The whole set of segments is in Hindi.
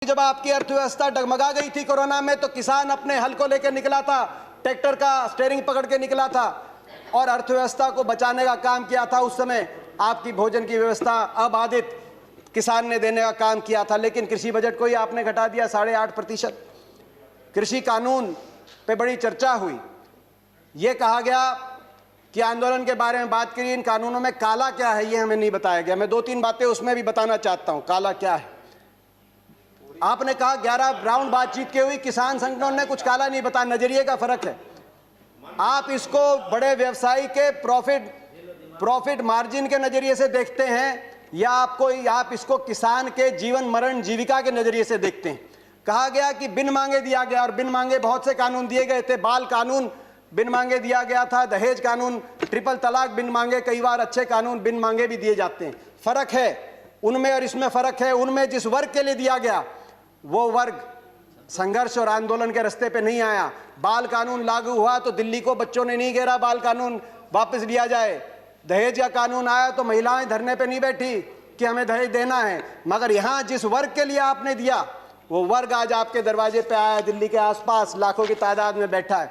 जब आपकी अर्थव्यवस्था डगमगा गई थी कोरोना में, तो किसान अपने हल को लेकर निकला था, ट्रैक्टर का स्टीयरिंग पकड़ के निकला था और अर्थव्यवस्था को बचाने का काम किया था। उस समय आपकी भोजन की व्यवस्था अबाधित किसान ने देने का काम किया था। लेकिन कृषि बजट को ही आपने घटा दिया 8.5%। कृषि कानून पे बड़ी चर्चा हुई। ये कहा गया कि आंदोलन के बारे में बात करिए, इन कानूनों में काला क्या है ये हमें नहीं बताया गया। मैं 2-3 बातें उसमें भी बताना चाहता हूं, काला क्या है। आपने कहा 11 राउंड बातचीत की हुई, किसान संगठनों ने कुछ काला नहीं बताया। नजरिए का फर्क है। आप इसको बड़े व्यवसायी के प्रॉफिट मार्जिन के नजरिए से देखते हैं या आप इसको किसान के जीवन मरण जीविका के नजरिए से देखते हैं। कहा गया कि बिन मांगे दिया गया, और बिन मांगे बहुत से कानून दिए गए थे। बाल कानून बिन मांगे दिया गया था, दहेज कानून, ट्रिपल तलाक बिन मांगे, कई बार अच्छे कानून बिन मांगे भी दिए जाते हैं। फर्क है उनमें और इसमें फर्क है। उनमें जिस वर्ग के लिए दिया गया वो वर्ग संघर्ष और आंदोलन के रास्ते पे नहीं आया। बाल कानून लागू हुआ तो दिल्ली को बच्चों ने नहीं घेरा बाल कानून वापस लिया जाए। दहेज का कानून आया तो महिलाएं धरने पे नहीं बैठी कि हमें दहेज देना है। मगर यहाँ जिस वर्ग के लिए आपने दिया वो वर्ग आज आपके दरवाजे पे आया, दिल्ली के आसपास लाखों की तादाद में बैठा है।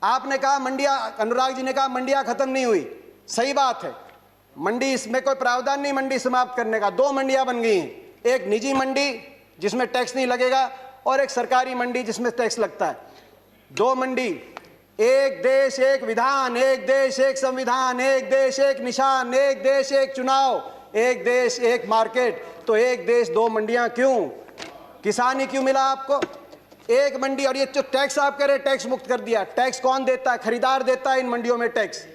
आपने कहा मंडियां, अनुराग जी ने कहा मंडियां खत्म नहीं हुई। सही बात है, मंडी, इसमें कोई प्रावधान नहीं मंडी समाप्त करने का। 2 मंडियां बन गई हैं, एक निजी मंडी जिसमें टैक्स नहीं लगेगा और एक सरकारी मंडी जिसमें टैक्स लगता है। 2 मंडी, एक देश एक विधान, एक देश एक संविधान, एक देश एक निशान, एक देश एक चुनाव, एक देश एक मार्केट। तो एक देश 2 मंडियां क्यों? किसान ही क्यों मिला आपको? एक मंडी। और ये जो टैक्स आप कह रहे टैक्स मुक्त कर दिया, टैक्स कौन देता है? खरीदार देता है इन मंडियों में टैक्स,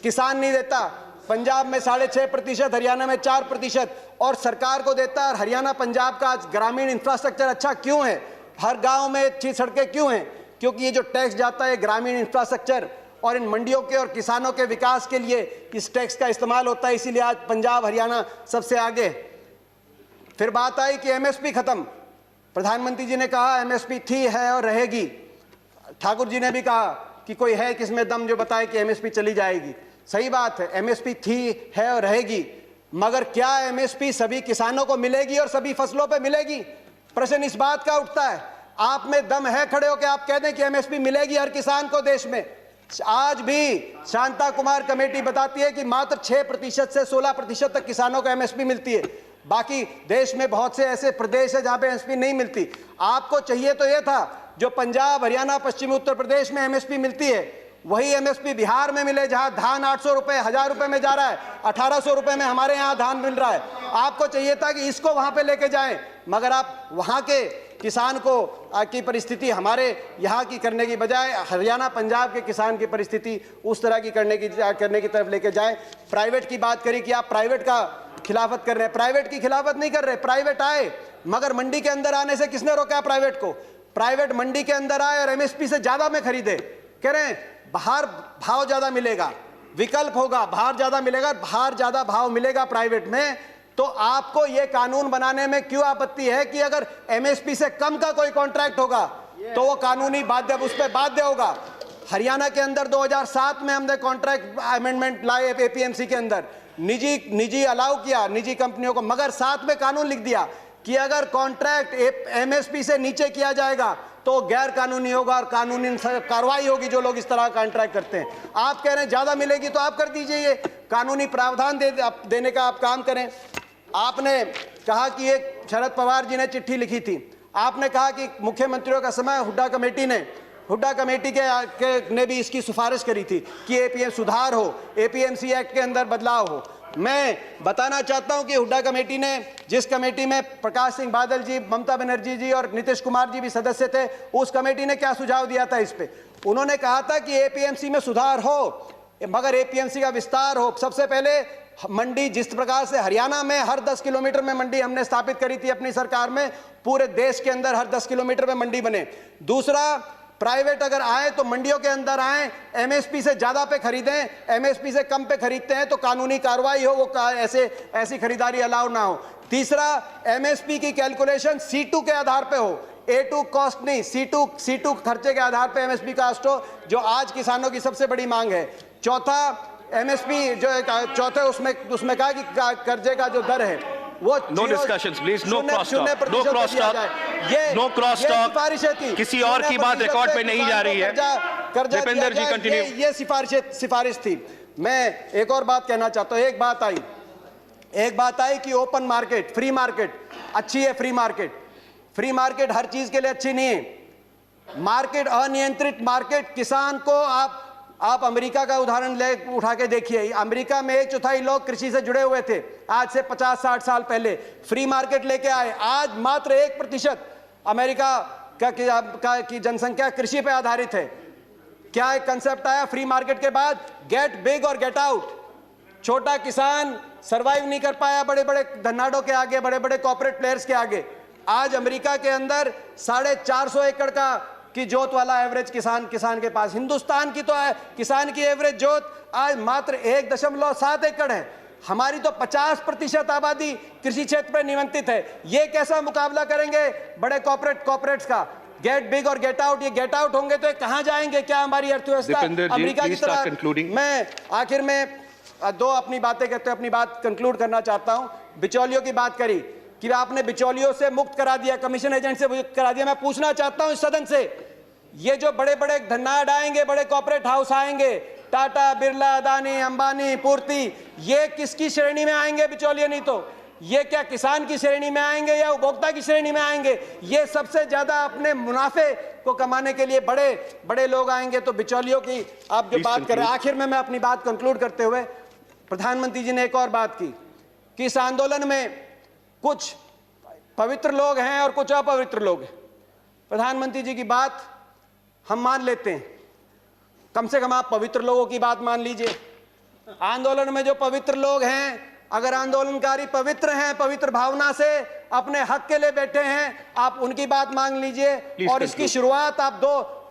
किसान नहीं देता। पंजाब में 6.5%, हरियाणा में 4% और सरकार को देता है। और हरियाणा पंजाब का ग्रामीण इंफ्रास्ट्रक्चर अच्छा क्यों है? हर गांव में अच्छी सड़कें क्यों हैं? क्योंकि ये जो टैक्स जाता है ग्रामीण इंफ्रास्ट्रक्चर और इन मंडियों के और किसानों के विकास के लिए इस टैक्स का इस्तेमाल होता है। इसीलिए आज पंजाब हरियाणा सबसे आगे। फिर बात आई कि एमएसपी खत्म। प्रधानमंत्री जी ने कहा एमएसपी थी, है और रहेगी। ठाकुर जी ने भी कहा कि कोई है किसमें दम जो बताए कि एमएसपी चली जाएगी। सही बात है, एमएसपी थी, है और रहेगी। मगर क्या एमएसपी सभी किसानों को मिलेगी और सभी फसलों पे मिलेगी? प्रश्न इस बात का उठता है। आप में दम है खड़े होकर आप कह दें कि एमएसपी मिलेगी हर किसान को देश में? आज भी शांता कुमार कमेटी बताती है कि मात्र 6% से 16% तक किसानों को एमएसपी मिलती है। बाकी देश में बहुत से ऐसे प्रदेश है जहां पे एमएसपी नहीं मिलती। आपको चाहिए तो यह था जो पंजाब, हरियाणा, पश्चिमी उत्तर प्रदेश में एमएसपी मिलती है वही एमएसपी बिहार में मिले, जहां धान 800 रुपए, 1000 रुपए में जा रहा है, 1800 रुपए में हमारे यहाँ धान मिल रहा है। आपको चाहिए था कि इसको वहां पे लेके जाएं, मगर आप वहां के किसान को की परिस्थिति हमारे यहाँ की करने की बजाय हरियाणा पंजाब के किसान की परिस्थिति उस तरह की करने की तरफ लेके जाएं। प्राइवेट की बात करी कि आप प्राइवेट का खिलाफत कर रहे हैं। प्राइवेट की खिलाफत नहीं कर रहे, प्राइवेट आए, मगर मंडी के अंदर आने से किसने रोका प्राइवेट को? प्राइवेट मंडी के अंदर आए और एमएसपी से ज्यादा में खरीदे। कह रहे हैं बाहर भाव ज्यादा मिलेगा, विकल्प होगा, बाहर ज्यादा मिलेगा, बाहर ज्यादा भाव मिलेगा प्राइवेट में। तो आपको यह कानून बनाने में क्यों आपत्ति है कि अगर एमएसपी से कम का कोई कॉन्ट्रैक्ट होगा तो वो कानूनी बाध्य, उस पर बाध्य होगा। हरियाणा के अंदर 2007 में हमने कॉन्ट्रैक्ट अमेंडमेंट लाए एपीएमसी के अंदर, निजी अलाउ किया निजी कंपनियों को, मगर साथ में कानून लिख दिया कि अगर कॉन्ट्रैक्ट एमएसपी से नीचे किया जाएगा तो गैर कानूनी होगा और कानूनी कार्रवाई होगी जो लोग इस तरह का कॉन्ट्रैक्ट करते हैं। आप कह रहे हैं ज्यादा मिलेगी तो आप कर दीजिए, ये कानूनी प्रावधान देने का आप काम करें। आपने कहा कि एक शरद पवार जी ने चिट्ठी लिखी थी। आपने कहा कि मुख्यमंत्रियों का समय हुड्डा कमेटी ने भी इसकी सिफारिश करी थी कि एपीएम सुधार हो, एपीएमसी एक्ट के अंदर बदलाव हो। मैं बताना चाहता हूं कि हुड्डा कमेटी ने, जिस कमेटी में प्रकाश सिंह बादल जी, ममता बनर्जी जी और नीतीश कुमार जी भी सदस्य थे, उस कमेटी ने क्या सुझाव दिया था इस पे? उन्होंने कहा था कि एपीएमसी में सुधार हो मगर एपीएमसी का विस्तार हो। सबसे पहले मंडी, जिस प्रकार से हरियाणा में हर 10 किलोमीटर में मंडी हमने स्थापित करी थी अपनी सरकार में, पूरे देश के अंदर हर 10 किलोमीटर में मंडी बने। दूसरा, प्राइवेट अगर आए तो मंडियों के अंदर आए, एमएसपी से ज्यादा पे खरीदें, एमएसपी से कम पे खरीदते हैं तो कानूनी कार्रवाई हो, वो ऐसी खरीदारी अलाउ ना हो। तीसरा, एमएसपी की कैलकुलेशन C2 के आधार पे हो, A2 कॉस्ट नहीं, C2 खर्चे के आधार पे एमएसपी कॉस्ट हो, जो आज किसानों की सबसे बड़ी मांग है। चौथा, एमएसपी जो चौथे उसमें कहा कि कर्जे का जो दर है वो no discussions please, no cross talk, no 0% cross दिया टॉक, जाए। No cross talk. सिफारिशें थी, किसी और की बात रिकॉर्ड पे नहीं जा रही है। दीपेंद्र जी कंटिन्यू। ये सिफारिश थी। मैं एक और बात कहना चाहता हूं। एक बात आई कि ओपन मार्केट, फ्री मार्केट अच्छी है। फ्री मार्केट हर चीज के लिए अच्छी नहीं है। मार्केट, अनियंत्रित मार्केट, किसान को आप अमेरिका का उदाहरण उठा के देखिए। अमेरिका में 1/4 लोग कृषि से जुड़े हुए थे आज से 50-60 साल पहले। फ्री मार्केट लेके आए, आज मात्र 1% अमेरिका की जनसंख्या कृषि पे आधारित है। क्या एक कंसेप्ट आया फ्री मार्केट के बाद? गेट बिग और गेट आउट। छोटा किसान सरवाइव नहीं कर पाया बड़े बड़े धन्नाडों के आगे, बड़े बड़े कॉर्पोरेट प्लेयर्स के आगे। आज अमेरिका के अंदर 450 एकड़ की जोत वाला एवरेज किसान के पास। हिंदुस्तान की तो किसान की एवरेज जोत आज मात्र 1.7 एकड़ है। हमारी तो 50% आबादी कृषि क्षेत्र पर निमंत्रित है। ये कैसा मुकाबला करेंगे बड़े कॉर्पोरेट्स का? गेट बिग और गेट आउट। ये गेट आउट होंगे तो कहां जाएंगे? क्या हमारी अर्थव्यवस्था अमेरिका की तरह? मैं आखिर में दो अपनी बातें कहते हैं, अपनी बात कंक्लूड करना चाहता हूं। बिचौलियों की बात करी कि आपने बिचौलियों से मुक्त करा दिया, कमीशन एजेंट से मुक्त करा दिया। मैं पूछना चाहता हूं इस सदन से, ये जो बड़े बड़े धन्नाड आएंगे, बड़े कॉर्पोरेट हाउस आएंगे, टाटा, बिरला, अदानी, अंबानी, पूर्ति, ये किसकी श्रेणी में आएंगे? बिचौलिए नहीं तो ये क्या किसान की श्रेणी में आएंगे या उपभोक्ता की श्रेणी में आएंगे? ये सबसे ज्यादा अपने मुनाफे को कमाने के लिए बड़े बड़े लोग आएंगे। तो बिचौलियों की आप जो बात कर रहे हैं, आखिर में मैं अपनी बात कंक्लूड करते हुए, प्रधानमंत्री जी ने एक और बात की कि इस आंदोलन में कुछ पवित्र लोग हैं और कुछ अपवित्र लोग हैं। प्रधानमंत्री जी की बात हम मान लेते हैं, कम से कम आप पवित्र लोगों की बात मान लीजिए। आंदोलन में जो पवित्र लोग हैं, अगर आंदोलनकारी पवित्र हैं, पवित्र भावना से अपने हक के लिए बैठे हैं, आप उनकी बात मान लीजिए और इसकी शुरुआत आप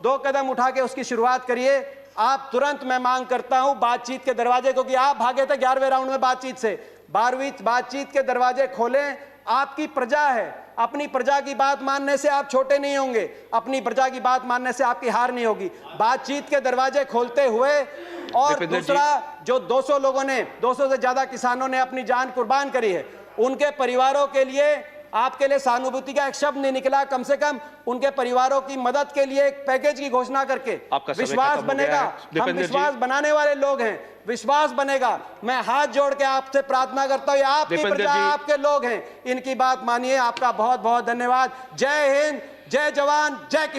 दो कदम उठा के उसकी शुरुआत करिए। आप तुरंत, मैं मांग करता हूं बातचीत के दरवाजे, क्योंकि आप भागे थे 11वें राउंड में बातचीत से, 12वीं बातचीत के दरवाजे खोलें। आपकी प्रजा है, अपनी प्रजा की बात मानने से आप छोटे नहीं होंगे, अपनी प्रजा की बात मानने से आपकी हार नहीं होगी। बातचीत के दरवाजे खोलते हुए, और दूसरा, जो 200 लोगों ने, 200 से ज्यादा किसानों ने अपनी जान कुर्बान करी है, उनके परिवारों के लिए आपके लिए सहानुभूति का एक शब्द नहीं निकला। कम से कम उनके परिवारों की मदद के लिए एक पैकेज की घोषणा करके विश्वास बनेगा। हम विश्वास बनाने वाले लोग हैं, विश्वास बनेगा। मैं हाथ जोड़ के आपसे प्रार्थना करता हूं, आपकी प्रजा, आपके लोग हैं, इनकी बात मानिए। आपका बहुत बहुत धन्यवाद। जय हिंद, जय जवान, जय किसान।